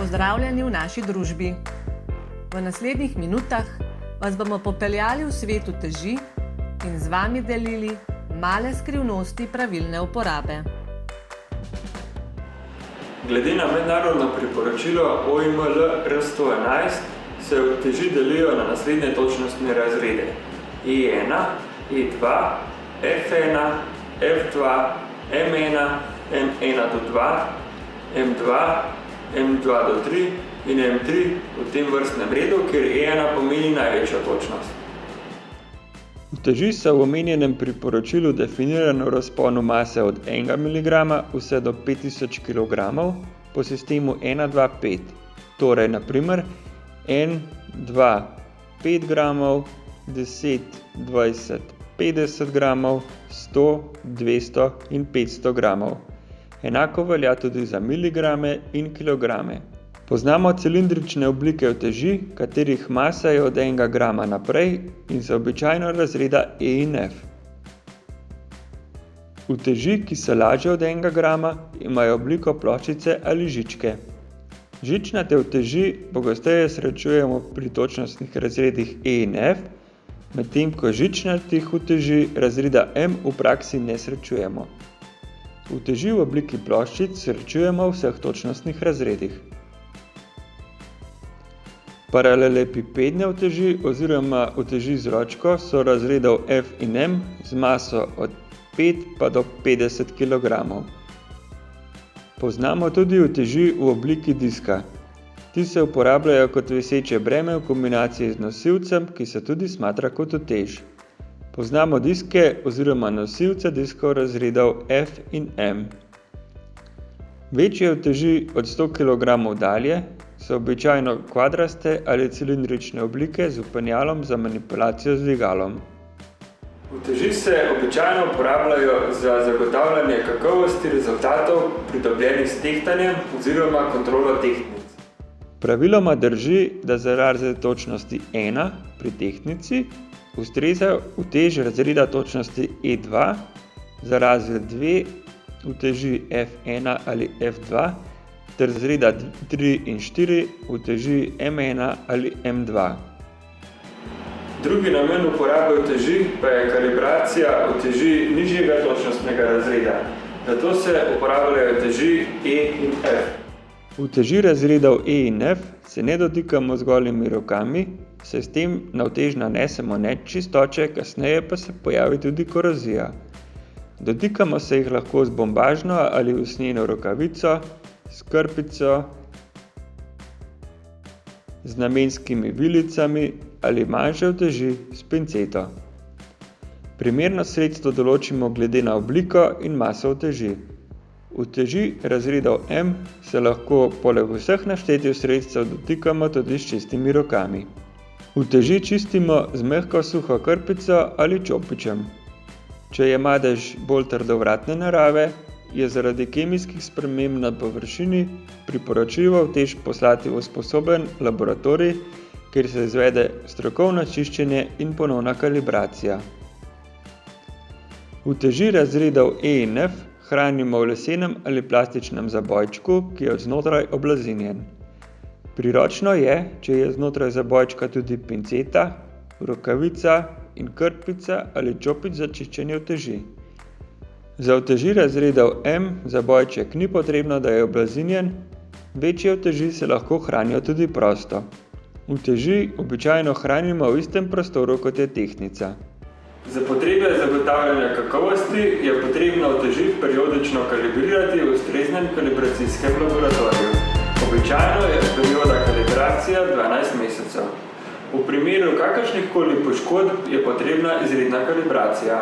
pozdravljeni v naši družbi. V naslednjih minutah vas bomo popeljali v svet uteži in z vami delili male skrivnosti pravilne uporabe. Glede na mednarodno priporočilo OIML R111 se uteži delijo na naslednje točnostne razrede: E1, E2, F1, F2, M1, M1 do 2, M2, M2 do 3 in M3 v tem vrstnem redu, kjer E1 pomeni največjo točnost. Uteži so v omenjenem priporočilu definirane v razponu mase od 1 mg vse do 5000 kg po sistemu 1, 2, 5. Torej, na primer, 1, 2, 5 g, 10, 20, 50 g, 100, 200 in 500 g. Enako velja tudi za miligrame in kilograme. Poznamo cilindrične oblike uteži, katerih masa je od 1 g naprej in so običajno razreda E in F. Uteži, ki so lažje od 1 g, imajo obliko ploščice ali žičke. Žičnate uteži pogosteje srečujemo pri točnostnih razredih E in F, medtem ko žičnatih uteži razreda M v praksi ne srečujemo. Uteži v obliki ploščic srečujemo v vseh točnostnih razredih. Paralelepipedne uteži oziroma uteži z ročko so razredov F in M z maso od 5 pa do 50 kg. Poznamo tudi uteži v obliki diska. Ti se uporabljajo kot viseče breme v kombinaciji z nosilcem, ki se tudi smatra kot utež. Poznamo diske oziroma nosilce diskov razredov F in M. Večje uteži od 100 kg dalje so običajno kvadraste ali cilindrične oblike z vpenjalom za manipulacijo z dvigalom. Uteži se običajno uporabljajo za zagotavljanje kakovosti rezultatov pridobljenih s tehtanjem oziroma kontrolo tehtnic. Praviloma drži, da za razred točnosti 1 pri tehtnici ustreza utež razreda točnosti E2, za razred 2 uteži F1 ali F2 ter razreda 3 in 4 uteži M1 ali M2. Drugi namen uporabe uteži pa je kalibracija uteži nižjega točnostnega razreda. Zato se uporabljajo uteži E in F. Uteži razredov E in F se ne dotikamo z golimi rokami, saj s tem na utež nanesemo nečistoče, kasneje pa se pojavi tudi korozija. Dotikamo se jih lahko z bombažno ali usnjeno rokavico, s krpico, z namenskimi vilicami ali manjše uteži s pinceto. Primerno sredstvo določimo glede na obliko in maso uteži. Uteži razredov M se lahko poleg vseh naštetih sredstev dotikamo tudi s čistimi rokami. Uteži čistimo z mehko suho krpico ali čopičem. Če je madež bolj trdovratne narave, je zaradi kemijskih sprememb na površini priporočljivo utež poslati v usposobljen laboratorij, kjer se izvede strokovno čiščenje in ponovna kalibracija. Uteži razredov E in F hranimo v lesenem ali plastičnem zabojčku, ki je od znotraj oblazinjen. Priročno je, če je znotraj zabojčka tudi pinceta, rokavica in krpica ali čopič za čiščenje uteži. Za uteži razredov M zabojček ni potrebno, da je oblazinjen, večje uteži se lahko hranijo tudi prosto. Uteži običajno hranimo v istem prostoru, kot je tehtnica. Za potrebe zagotavljanja kakovosti je potrebno uteži periodično kalibrirati v ustreznem kalibracijskem laboratoriju. Običajno je perioda kalibracija 12 mesecev. V primeru kakršnihkoli poškodb je potrebna izredna kalibracija.